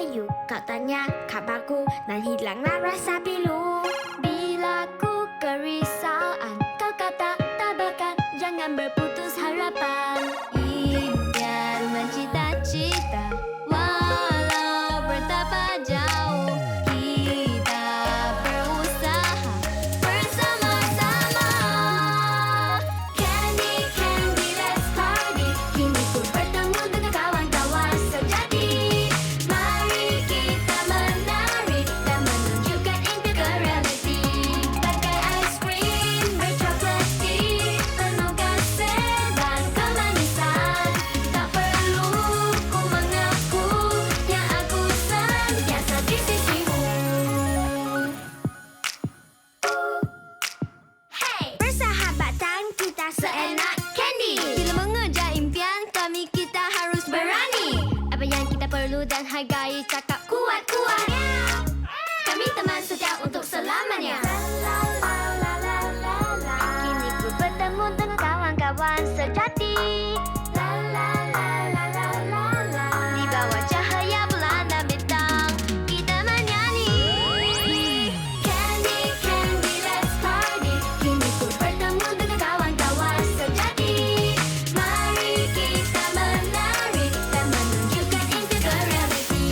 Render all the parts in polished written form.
layu. Kau tanya kabarku dan hilanglah rasa pilu. Bila ku kerisauan, kau kata tabahkan, jangan berputus harapan. Impian mencita-cita, walau bertapa jauh, kita berusaha bersama-sama. Candy, candy, let's party. Kini ku bertemu dengan kawan-kawan sejati. Mari kita menari dan menunjukkan impian ke realiti. Bagai ice cream bercoklati, penuh kasih dan kemanisan. Tak perlu ku mengaku yang aku sentiasa di sisimu. Hey, persahabatan kita seenak candy. Bila mengejar impian kami, kita harus berani. Apa yang kita perlu dan hargai, cakap kuat-kuat. Kami teman setia untuk selamanya. Kini ku bertemu dengan kawan-kawan sejati. Di bawah cahaya bulan dan bintang, kita menyanyi. Candy, candy, let's party. Kini ku bertemu dengan kawan-kawan sejati. Mari kita menari dan menunjukkan impian ke realiti.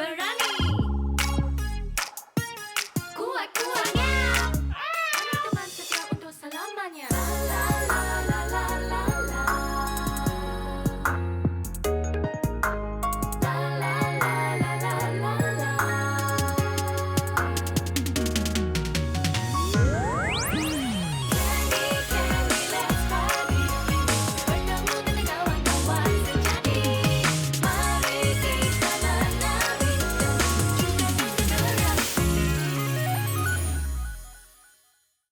Berani, kuat-kuat.